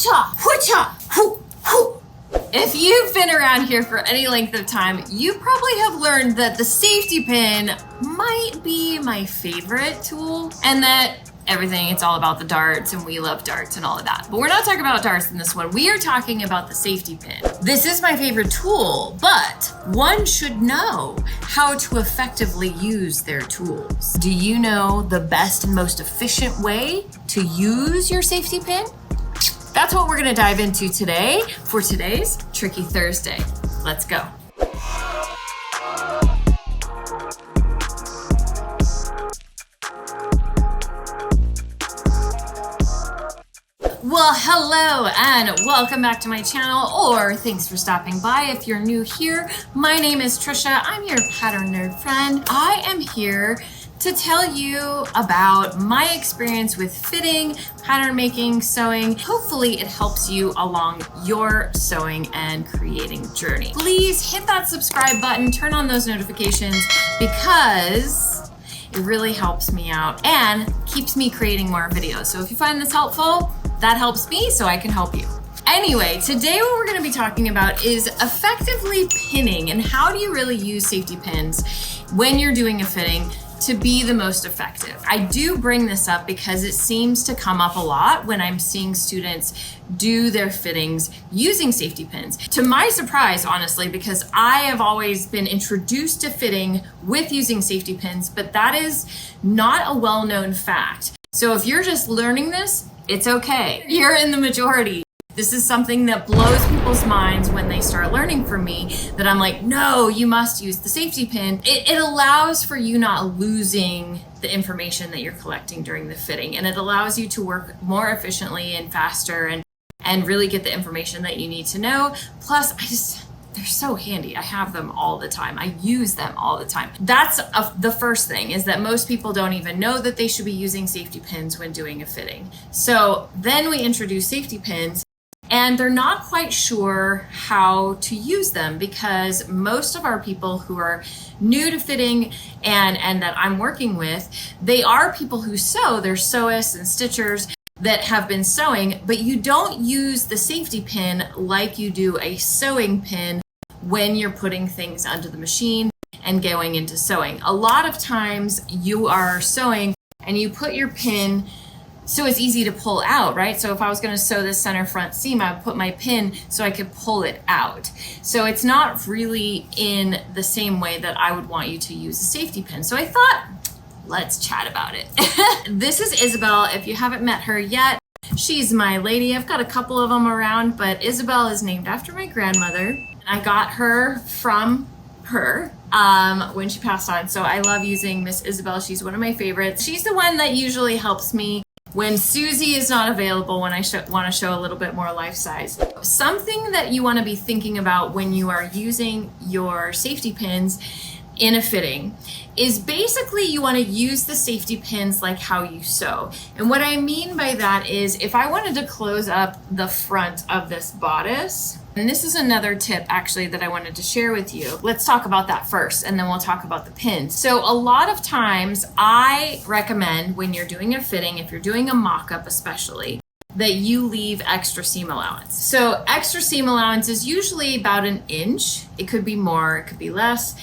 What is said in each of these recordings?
Hoo-cha, hoo-cha, hoo, hoo. If you've been around here for any length of time, you probably have learned that the safety pin might be my favorite tool, and that it's all about the darts, and we love darts and all of that. But we're not talking about darts in this one. We are talking about the safety pin. This is my favorite tool, but one should know how to effectively use their tools. Do you know the best and most efficient way to use your safety pin? That's what we're gonna dive into today for today's Tricky Thursday. Let's go. Well, hello and welcome back to my channel, or thanks for stopping by if you're new here. My name is Trisha. I'm your pattern nerd friend. I am here to tell you about my experience with fitting, pattern making, sewing. Hopefully it helps you along your sewing and creating journey. Please hit that subscribe button, turn on those notifications, because it really helps me out and keeps me creating more videos. So if you find this helpful, that helps me so I can help you. Anyway, today what we're gonna be talking about is effectively pinning, and how do you really use safety pins when you're doing a fitting to be the most effective. I do bring this up because it seems to come up a lot when I'm seeing students do their fittings using safety pins. To my surprise, honestly, because I have always been introduced to fitting with using safety pins, but that is not a well-known fact. So if you're just learning this, it's okay. You're in the majority. This is something that blows people's minds when they start learning from me, that I'm like, no, you must use the safety pin. It allows for you not losing the information that you're collecting during the fitting, and it allows you to work more efficiently and faster and really get the information that you need to know. Plus, they're so handy. I have them all the time. I use them all the time. That's the first thing, is that most people don't even know that they should be using safety pins when doing a fitting. So then we introduce safety pins, and they're not quite sure how to use them, because most of our people who are new to fitting and that I'm working with, they are people who sew. They're sewists and stitchers that have been sewing, but you don't use the safety pin like you do a sewing pin when you're putting things under the machine and going into sewing. A lot of times you are sewing and you put your pin so it's easy to pull out, right? So if I was gonna sew this center front seam, I would put my pin so I could pull it out. So it's not really in the same way that I would want you to use a safety pin. So I thought, let's chat about it. This is Isabel. If you haven't met her yet, she's my lady. I've got a couple of them around, but Isabel is named after my grandmother. I got her from her when she passed on. So I love using Miss Isabel. She's one of my favorites. She's the one that usually helps me when Susie is not available, when I want to show a little bit more life size. Something that you want to be thinking about when you are using your safety pins in a fitting is basically you want to use the safety pins like how you sew. And what I mean by that is, if I wanted to close up the front of this bodice, and this is another tip actually that I wanted to share with you. Let's talk about that first, and then we'll talk about the pins. So a lot of times I recommend, when you're doing a fitting, if you're doing a mock-up especially, that you leave extra seam allowance. So extra seam allowance is usually about 1 inch. It could be more, it could be less.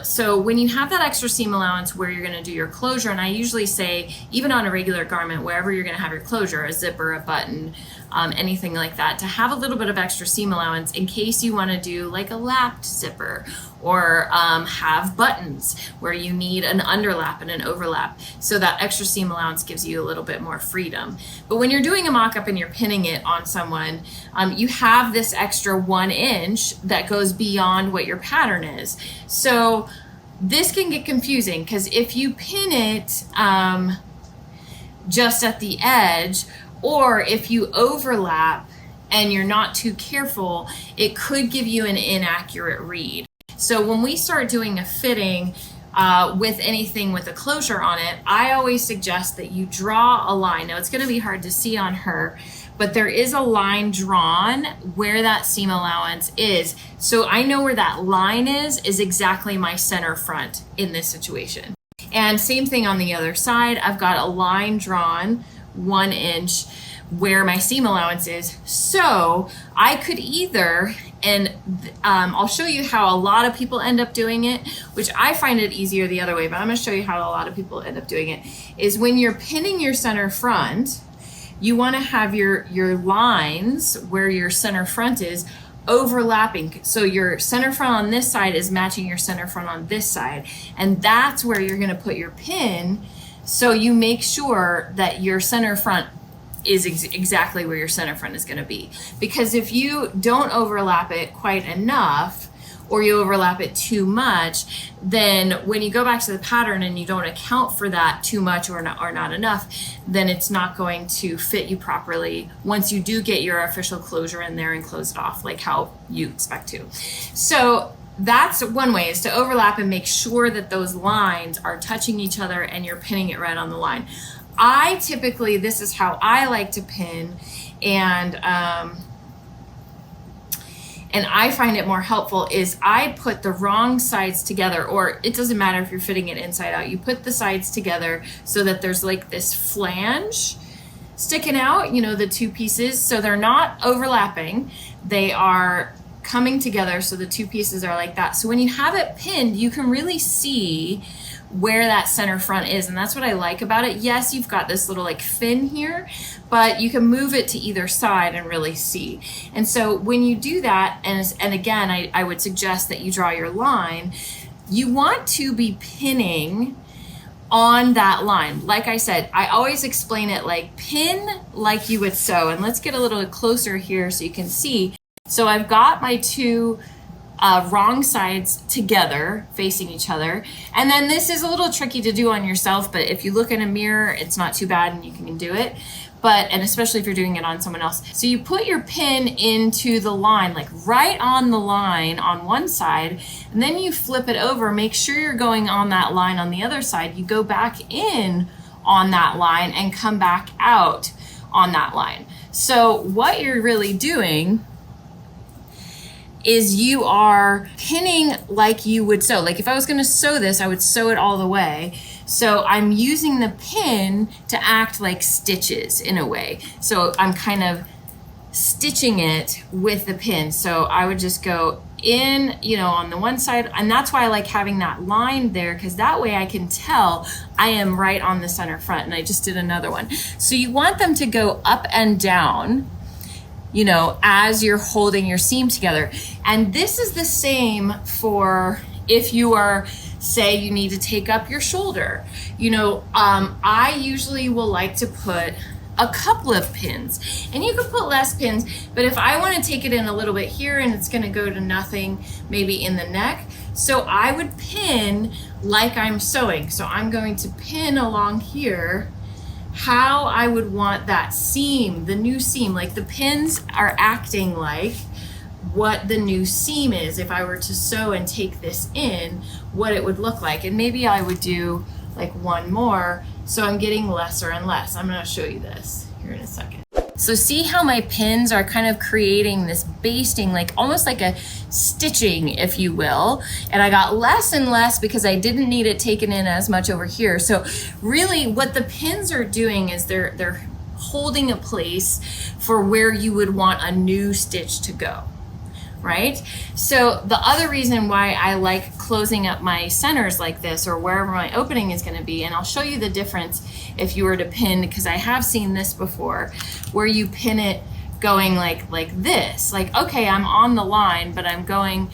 So when you have that extra seam allowance where you're gonna do your closure, and I usually say, even on a regular garment, wherever you're gonna have your closure, a zipper, a button, anything like that, to have a little bit of extra seam allowance in case you wanna do like a lapped zipper, or have buttons where you need an underlap and an overlap. So that extra seam allowance gives you a little bit more freedom. But when you're doing a mock-up and you're pinning it on someone, you have this extra 1 inch that goes beyond what your pattern is. So this can get confusing, because if you pin it just at the edge, or if you overlap and you're not too careful, it could give you an inaccurate read. So when we start doing a fitting with anything with a closure on it, I always suggest that you draw a line. Now it's gonna be hard to see on her, but there is a line drawn where that seam allowance is. So I know where that line is exactly my center front in this situation. And same thing on the other side, I've got a line drawn 1 inch where my seam allowance is. So I could either, and I'll show you how a lot of people end up doing it, which I find it easier the other way, but I'm going to show you how a lot of people end up doing it, is when you're pinning your center front, you want to have your lines where your center front is overlapping. So your center front on this side is matching your center front on this side. And that's where you're going to put your pin. So you make sure that your center front is exactly where your center front is going to be. Because if you don't overlap it quite enough, or you overlap it too much, then when you go back to the pattern and you don't account for that too much or not enough, then it's not going to fit you properly once you do get your official closure in there and close it off like how you expect to. So that's one way, is to overlap and make sure that those lines are touching each other and you're pinning it right on the line. I typically, this is how I like to pin, and I find it more helpful is I put the wrong sides together, or it doesn't matter if you're fitting it inside out. You put the sides together so that there's like this flange sticking out, you know, the two pieces. So they're not overlapping. They are coming together. So the two pieces are like that. So when you have it pinned, you can really see where that center front is. And that's what I like about it. Yes, you've got this little like fin here, but you can move it to either side and really see. And so when you do that, and again, I would suggest that you draw your line, you want to be pinning on that line. Like I said, I always explain it like pin like you would sew. And let's get a little closer here so you can see. So I've got my two wrong sides together facing each other. And then this is a little tricky to do on yourself, but if you look in a mirror, it's not too bad and you can do it. And especially if you're doing it on someone else. So you put your pin into the line, like right on the line on one side, and then you flip it over, make sure you're going on that line on the other side. You go back in on that line and come back out on that line. So what you're really doing is you are pinning like you would sew. Like if I was going to sew this, I would sew it all the way. So I'm using the pin to act like stitches in a way. So I'm kind of stitching it with the pin. So I would just go in, you know, on the one side. And that's why I like having that line there, because that way I can tell I am right on the center front. And I just did another one. So you want them to go up and down, you know, as you're holding your seam together. And this is the same for if you are, say you need to take up your shoulder. You know, I usually will like to put a couple of pins, and you can put less pins, but if I want to take it in a little bit here and it's going to go to nothing, maybe in the neck, so I would pin like I'm sewing. So I'm going to pin along here how I would want that seam, the new seam, like the pins are acting like what the new seam is. If I were to sew and take this in, what it would look like. And maybe I would do like one more, so I'm getting lesser and less. I'm going to show you this here in a second. So see how my pins are kind of creating this basting, like almost like a stitching, if you will. And I got less and less because I didn't need it taken in as much over here. So really what the pins are doing is they're holding a place for where you would want a new stitch to go. Right? So the other reason why I like closing up my centers like this, or wherever my opening is going to be, and I'll show you the difference if you were to pin, because I have seen this before, where you pin it going like this, like, okay, I'm on the line, but I'm going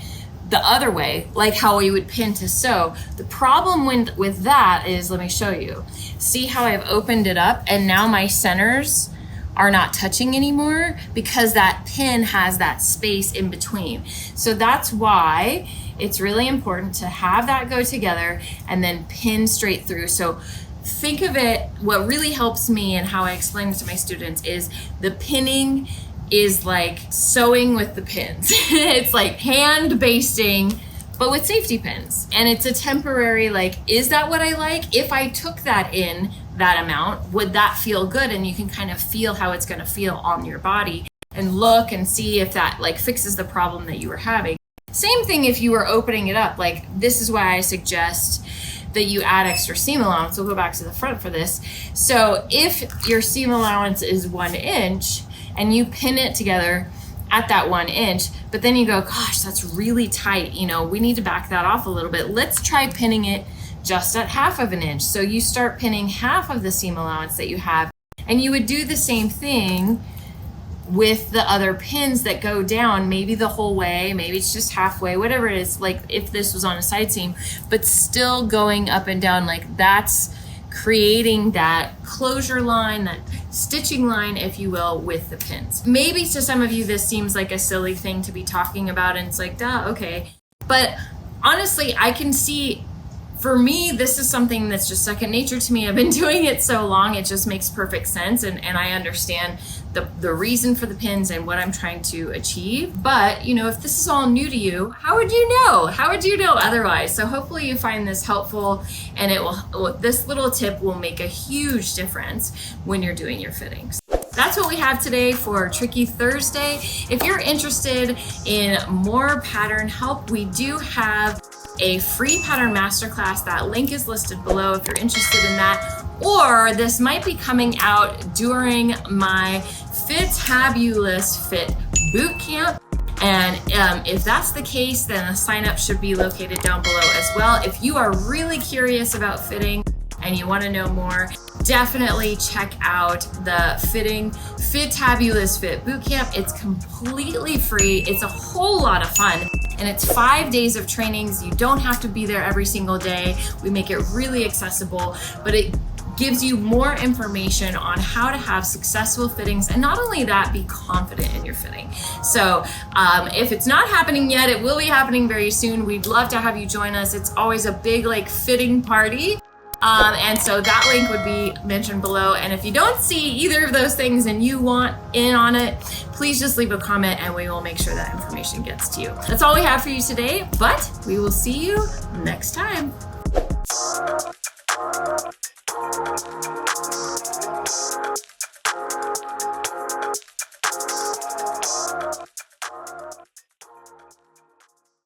the other way, like how we would pin to sew. The problem with that is, let me show you. See how I've opened it up and now my centers are not touching anymore because that pin has that space in between. So that's why it's really important to have that go together and then pin straight through. So think of it, what really helps me and how I explain it to my students is the pinning is like sewing with the pins. It's like hand basting, but with safety pins. And it's a temporary, like, is that what I like? If I took that in that amount, would that feel good? And you can kind of feel how it's gonna feel on your body and look and see if that like fixes the problem that you were having. Same thing if you were opening it up, like this is why I suggest that you add extra seam allowance. We'll go back to the front for this. So if your seam allowance is 1 inch and you pin it together at that 1 inch, but then you go, gosh, that's really tight. You know, we need to back that off a little bit. Let's try pinning it just at 1/2 inch. So you start pinning half of the seam allowance that you have, and you would do the same thing with the other pins that go down, maybe the whole way, maybe it's just halfway, whatever it is, like if this was on a side seam, but still going up and down, like that's creating that closure line, that stitching line, if you will, with the pins. Maybe to some of you, this seems like a silly thing to be talking about, and it's like, duh, okay. But honestly, I can see, for me, this is something that's just second nature to me. I've been doing it so long, it just makes perfect sense, and I understand the reason for the pins and what I'm trying to achieve. But you know, if this is all new to you, how would you know? How would you know otherwise? So hopefully you find this helpful, and this little tip will make a huge difference when you're doing your fittings. That's what we have today for Tricky Thursday. If you're interested in more pattern help, we do have a free pattern masterclass. That link is listed below if you're interested in that. Or this might be coming out during my FITabulous Fit Bootcamp. And if that's the case, then the sign up should be located down below as well. If you are really curious about fitting and you want to know more, definitely check out the FITabulous Fit Bootcamp. It's completely free. It's a whole lot of fun. And it's 5 days of trainings. You don't have to be there every single day. We make it really accessible, but it gives you more information on how to have successful fittings, and not only that, be confident in your fitting. So if it's not happening yet, it will be happening very soon. We'd love to have you join us. It's always a big like fitting party. And so that link would be mentioned below. And if you don't see either of those things and you want in on it, please just leave a comment and we will make sure that information gets to you. That's all we have for you today, but we will see you next time.